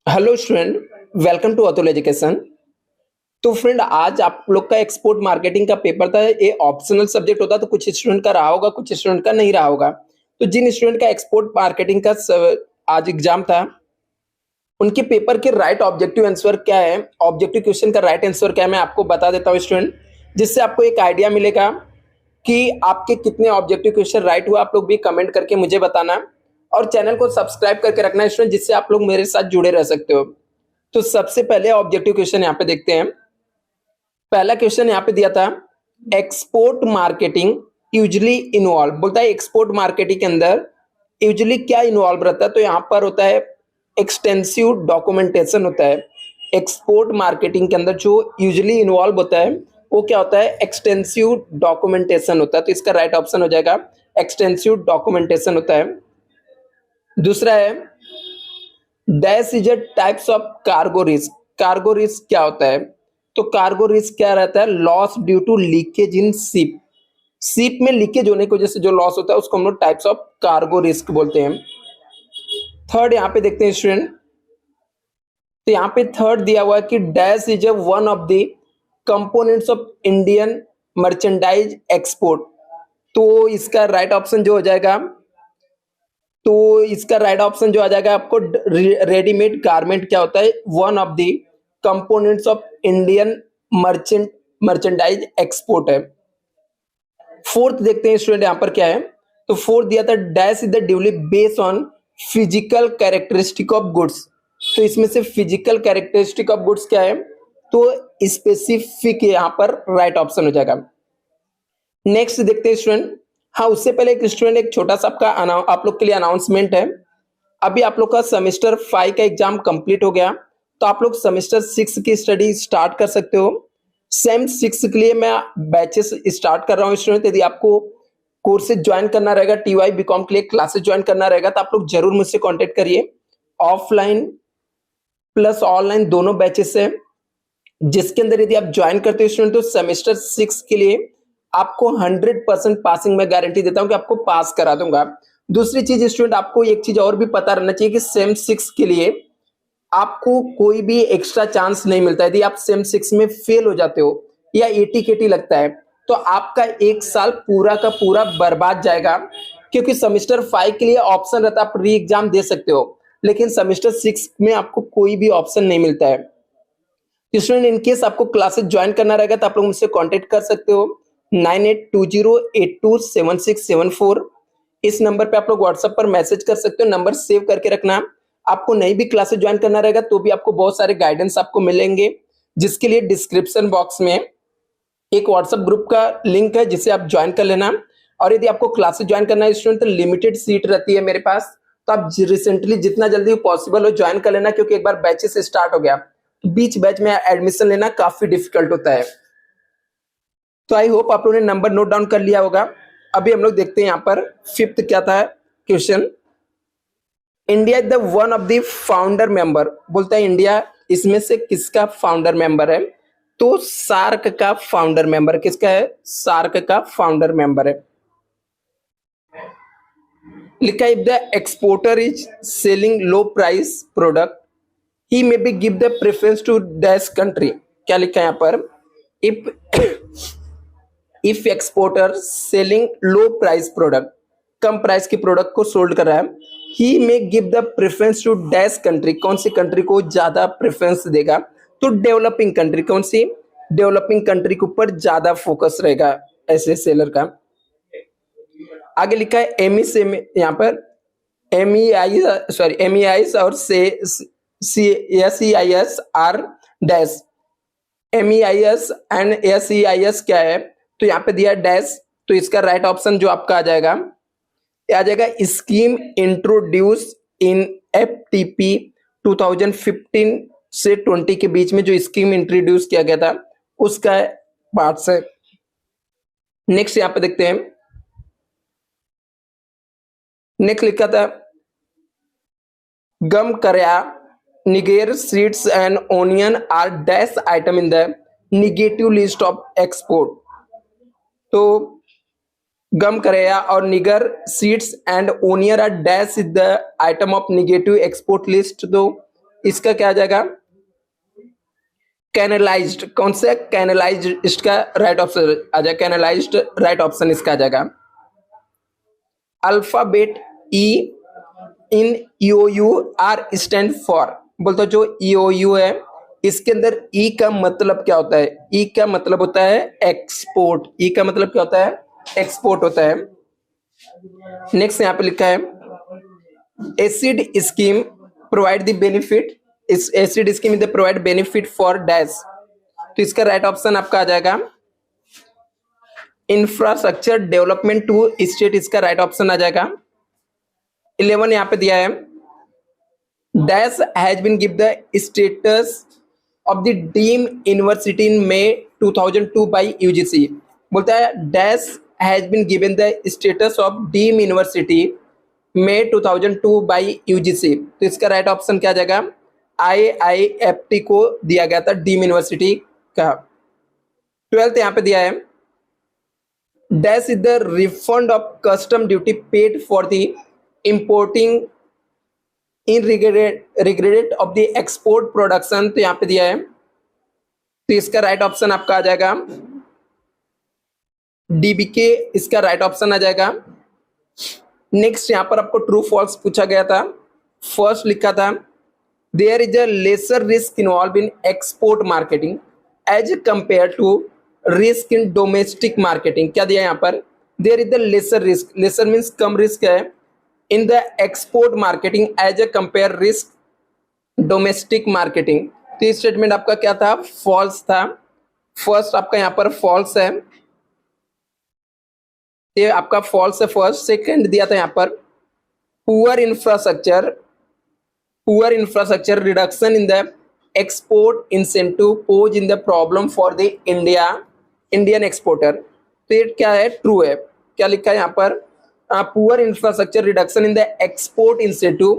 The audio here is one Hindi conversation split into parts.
Hello student, welcome to Atul education. तो फ्रेंड, आज आप लोग का एक्सपोर्ट मार्केटिंग का पेपर था। ये ऑप्शनल सब्जेक्ट होता है, तो कुछ स्टूडेंट का रहा होगा, कुछ स्टूडेंट का नहीं रहा होगा। तो जिन स्टूडेंट का एक्सपोर्ट मार्केटिंग का आज एग्जाम था, उनके पेपर के राइट ऑब्जेक्टिव आंसर क्या है, ऑब्जेक्टिव क्वेश्चन का राइट आंसर क्या है, मैं आपको बता देता हूँ स्टूडेंट, जिससे आपको एक आइडिया मिलेगा कि आपके कितने ऑब्जेक्टिव क्वेश्चन राइट हुआ। आप लोग भी कमेंट करके मुझे बताना और चैनल को सब्सक्राइब करके रखना स्टूडेंट, जिससे आप लोग मेरे साथ जुड़े रह सकते हो। तो सबसे पहले ऑब्जेक्टिव क्वेश्चन यहाँ पे देखते हैं। पहला क्वेश्चन यहाँ पे दिया था, एक्सपोर्ट मार्केटिंग यूजुअली इन्वॉल्व, बोलता है एक्सपोर्ट मार्केटिंग के अंदर यूजुअली क्या इन्वॉल्व रहता है। तो यहाँ पर होता है एक्सटेंसिव डॉक्यूमेंटेशन होता है। एक्सपोर्ट मार्केटिंग के अंदर जो यूजुअली इन्वॉल्व होता है वो क्या होता है, एक्सटेंसिव डॉक्यूमेंटेशन होता है। तो इसका राइट ऑप्शन हो जाएगा एक्सटेंसिव डॉक्यूमेंटेशन होता है। दूसरा है, dash is a types of cargo risk. Cargo risk क्या होता है, तो कार्गो रिस्क क्या रहता है, loss due to leakage in ship. Ship में लीकेज होने की वजह से जो लॉस होता है उसको हम लोग टाइप्स ऑफ कार्गो रिस्क बोलते हैं। थर्ड यहाँ पे देखते हैं स्टूडेंट, तो यहाँ पे थर्ड दिया हुआ है कि dash is a one of the components of Indian merchandise export. तो इसका राइट ऑप्शन जो हो जाएगा, तो इसका राइट ऑप्शन जो आ जाएगा आपको, रेडीमेड गारमेंट क्या होता है, one of the components of Indian merchandise export है। फोर्थ देखते हैं स्टूडेंट यहाँ पर क्या है, तो फोर्थ दिया था, dash is the duly based on physical characteristic of goods. तो इसमें से फिजिकल कैरेक्टरिस्टिक ऑफ गुड्स क्या है, तो स्पेसिफिक यहाँ पर राइट ऑप्शन हो जाएगा। नेक्स्ट देखते हैं स्टूडेंट, हाँ उससे पहले एक स्टूडेंट, एक छोटा सा आपका आप लोग के लिए अनाउंसमेंट है। अभी आप लोग का सेमेस्टर 5 का एग्जाम कंप्लीट हो गया, तो आप लोग सेमेस्टर 6 की स्टडी स्टार्ट कर सकते हो। सेम 6 के लिए मैं बैचेस स्टार्ट कर रहा हूँ स्टूडेंट। यदि आपको कोर्सेज ज्वाइन करना रहेगा, टीवाई बीकॉम के लिए क्लासेस ज्वाइन करना रहेगा, तो आप लोग जरूर मुझसे कांटेक्ट करिए। ऑफलाइन प्लस ऑनलाइन दोनों बैचेस है, जिसके अंदर यदि आप ज्वाइन करते हो स्टूडेंट, तो सेमेस्टर 6 के लिए आपको 100% पासिंग में गारंटी देता हूं कि आपको पास करा दूंगा। दूसरी चीज स्टूडेंट, आपको एक चीज और भी पता रहना चाहिए कि सेम 6 के लिए आपको कोई भी एक्स्ट्रा चांस नहीं मिलता। यदि आप सेम 6 में फेल हो जाते हो या एटी केटी लगता है, तो आपका एक साल पूरा का पूरा बर्बाद जाएगा। क्योंकि सेमेस्टर 5 के लिए ऑप्शन रहता है, आप री एग्जाम दे सकते हो, लेकिन सेमेस्टर 6 में आपको कोई भी ऑप्शन नहीं मिलता है। स्टूडेंट, इनकेस आपको क्लासेस ज्वाइन करना रहेगा तो आप लोग मुझसे कांटेक्ट कर सकते हो 9820827674। इस नंबर पे आप लोग व्हाट्सएप पर मैसेज कर सकते हो, नंबर सेव करके रखना। आपको नई भी क्लासेस ज्वाइन करना रहेगा तो भी आपको बहुत सारे गाइडेंस आपको मिलेंगे, जिसके लिए डिस्क्रिप्शन बॉक्स में एक व्हाट्सएप ग्रुप का लिंक है, जिसे आप ज्वाइन कर लेना। और यदि आपको क्लासेस ज्वाइन करना है स्टूडेंट, तो लिमिटेड सीट रहती है मेरे पास, तो आप रिसेंटली जितना जल्दी पॉसिबल हो ज्वाइन कर लेना, क्योंकि एक बार बैचेस स्टार्ट हो गया तो बीच बैच में एडमिशन लेना काफी डिफिकल्ट होता है। तो आई होप आप लोगों ने नंबर नोट डाउन कर लिया होगा। अभी हम लोग देखते हैं यहाँ पर फिफ्थ क्या था question, India is the one of the founder member, बोलता है इंडिया इसमें से किसका फाउंडर मेंबर है, तो सार्क का फाउंडर मेंबर किसका है, सार्क का फाउंडर मेंबर है। लिखा है, if the exporter is selling low price product he may be give the preference to dash country. क्या लिखा है यहाँ पर, if exporter selling low price product, कम प्राइस की प्रोडक्ट को सोल्ड कर रहा है, he may give the preference to dash country, कौन सी कंट्री को ज्यादा प्रेफरेंस देगा, तो डेवलपिंग कंट्री। कौन सी, डेवलपिंग कंट्री के ऊपर ज्यादा फोकस रहेगा ऐसे सेलर का। आगे लिखा है एमई से, यहाँ पर एम ई आई और से S E I S R dash, M E I S and S E I S क्या है, तो यहाँ पे दिया डैश। तो इसका राइट ऑप्शन जो आपका आ जाएगा, आ जाएगा scheme introduce in F T P 2015 से 20 के बीच में जो स्कीम इंट्रोड्यूस किया गया था उसका पार्ट है। नेक्स्ट यहाँ पे देखते हैं, नेक्स्ट लिखा था, gum karaya niger seeds and onion are dash item in the negative list of export. तो गम करेया और niger seeds and onion are dash is the item of negative export list. तो इसका क्या आ जाएगा, कैनलाइज्ड, कौन सा कैनलाइज्ड, इसका राइट ऑप्शन आ जाएगा, कैनलाइज्ड राइट ऑप्शन इसका आ जाएगा। Alphabet E in EOU R stand for, बोलते जो ईओयू है इसके अंदर ई का मतलब क्या होता है, ई का मतलब होता है एक्सपोर्ट, ई का मतलब क्या होता है, एक्सपोर्ट होता है। नेक्स्ट यहाँ पे लिखा है ASIDE scheme provide the benefit, इस ASIDE scheme is provide benefit for dash, तो इसका राइट ऑप्शन आपका आ जाएगा इंफ्रास्ट्रक्चर डेवलपमेंट टू स्टेट, इसका राइट ऑप्शन आ जाएगा। 11 यहाँ पे दिया है dash has been give the status of the deemed university in May 2002 by UGC, बोलता है dash has been given the status of deemed university May 2002 by UGC, तो इसका राइट ऑप्शन क्या आ जाएगा, IIFT को दिया गया था डीम यूनिवर्सिटी का। 12th यहाँ पे दिया है dash is the refund of custom duty paid for the importing in regraded of the export production, तो यहाँ पे दिया है, तो इसका राइट ऑप्शन आपका आ जाएगा DBK, इसका राइट ऑप्शन आ जाएगा। नेक्स्ट यहाँ पर आपको ट्रू फॉल्स पूछा गया था। फर्स्ट लिखा था there is a lesser risk involve in export marketing as compare to risk in domestic marketing, क्या दिया यहाँ पर, there is the lesser risk, lesser means कम रिस्क है, in the export marketing as a compare risk domestic marketing, तो ये स्टेटमेंट आपका क्या था, फॉल्स था। फर्स्ट आपका यहाँ पर फॉल्स है, ये आपका फॉल्स है फर्स्ट। सेकंड दिया था यहाँ पर poor infrastructure reduction in the export incentive pose in the problem for the Indian exporter, तो ये क्या है, ट्रू है। क्या लिखा है यहाँ पर, poor infrastructure reduction in the export incentive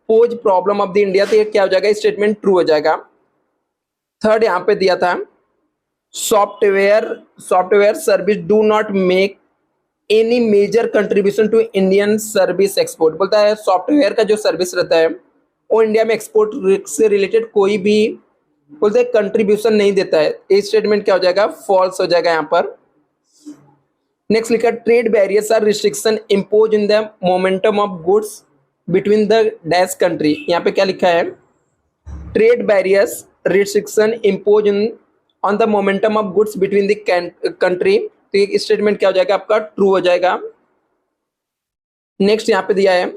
pose problem of the India, तो ये क्या हो जाएगा, स्टेटमेंट ट्रू हो जाएगा। थर्ड यहाँ पे दिया था software service do not make any major contribution to Indian service export, बोलता है सॉफ्टवेयर का जो सर्विस रहता है वो इंडिया में एक्सपोर्ट से रिलेटेड कोई भी बोलते हैं कंट्रीब्यूशन नहीं देता है, ये स्टेटमेंट क्या हो जाएगा, फॉल्स हो जाएगा यहाँ पर। नेक्स्ट लिखा trade barriers are restriction impose in the momentum of goods between the dash country, यहाँ पे क्या लिखा है, trade barriers restriction impose in on the momentum of goods between the country, तो ये स्टेटमेंट क्या हो जाएगा आपका, ट्रू हो जाएगा। नेक्स्ट यहाँ पे दिया है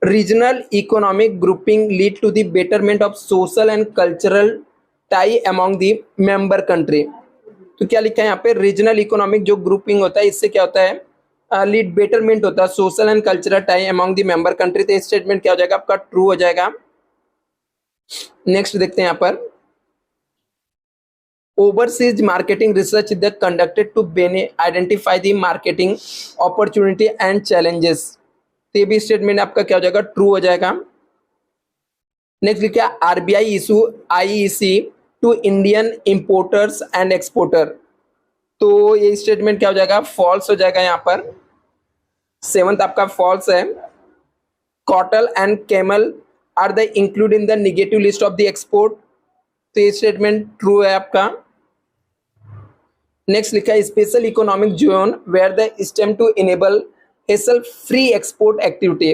regional economic grouping lead to the betterment of social and cultural tie among the member country, तो क्या लिखा है यहाँ पे, रीजनल इकोनॉमिक जो ग्रुपिंग होता है इससे क्या होता है, लीड बेटरमेंट होता है social and cultural tie among the member country, तो स्टेटमेंट क्या हो जाएगा आपका, ट्रू हो जाएगा। नेक्स्ट देखते हैं यहाँ पर overseas marketing research is conducted to identify the marketing opportunity and challenges, तो ये भी स्टेटमेंट आपका क्या हो जाएगा, ट्रू हो जाएगा। नेक्स्ट लिखा RBI issue IEC to Indian importers and exporter, तो ये स्टेटमेंट क्या हो जाएगा, फॉल्स हो जाएगा यहाँ पर। 7th आपका फॉल्स है cattle and camel are the include in the negative list of the export, तो ये स्टेटमेंट ट्रू है आपका। नेक्स्ट लिखा है special economic zone where the stem to enable hassle free export activity,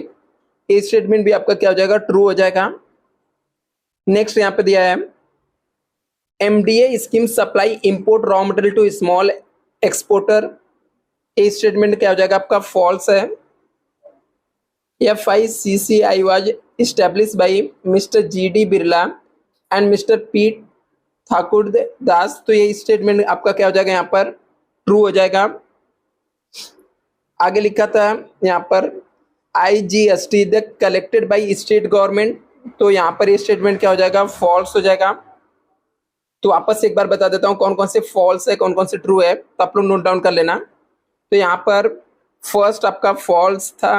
ये स्टेटमेंट भी आपका क्या हो जाएगा, ट्रू हो जाएगा। नेक्स्ट यहाँ पे दिया है MDA scheme supply import raw material to small exporter, ये स्टेटमेंट क्या हो जाएगा आपका, फॉल्स है। FICCI was established by Mr. GD Birla and mister P Thakur Das, तो ये स्टेटमेंट आपका क्या हो जाएगा यहाँ पर, ट्रू हो जाएगा। आगे लिखा था यहाँ पर IGST the collected by state government, तो यहाँ पर ये स्टेटमेंट क्या हो जाएगा, फॉल्स हो जाएगा। तो वापस से एक बार बता देता हूँ कौन कौन से फॉल्स है कौन कौन से ट्रू है, तो आप लोग नोट डाउन कर लेना। तो यहाँ पर फर्स्ट आपका फॉल्स था,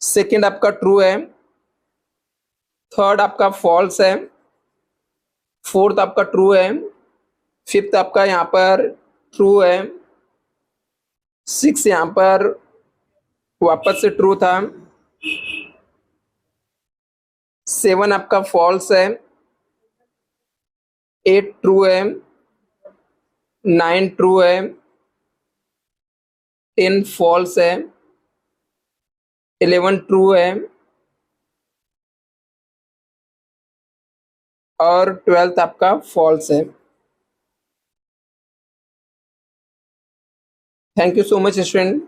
सेकंड आपका ट्रू है, थर्ड आपका फॉल्स है, फोर्थ आपका ट्रू है, फिफ्थ आपका यहाँ पर ट्रू है, 6 यहाँ पर वापस से ट्रू था, 7 आपका फॉल्स है, 8 ट्रू है, 9 ट्रू है, 10 फॉल्स है, 11 ट्रू है और 12th आपका फॉल्स है। Thank you so much student.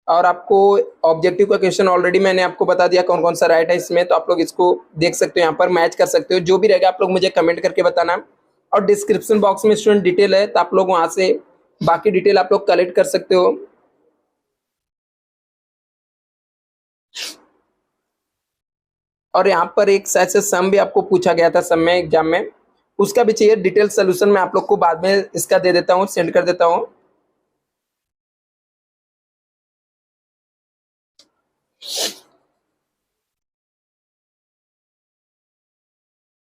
और आपको ऑब्जेक्टिव का क्वेश्चन ऑलरेडी मैंने आपको बता दिया कौन कौन सा राइट है इसमें, तो आप लोग इसको देख सकते हो, यहाँ पर मैच कर सकते हो। जो भी रहेगा आप लोग मुझे कमेंट करके बताना। और डिस्क्रिप्शन बॉक्स में स्टूडेंट डिटेल है, तो आप लोग वहां से बाकी डिटेल आप लोग कलेक्ट कर सकते हो। और यहाँ पर एक शायद से सम भी आपको पूछा गया था सम में एग्जाम में, उसका भी चाहिए डिटेल सोल्यूशन मैं आप लोग को बाद में इसका दे देता हूँ, सेंड कर देता हूँ।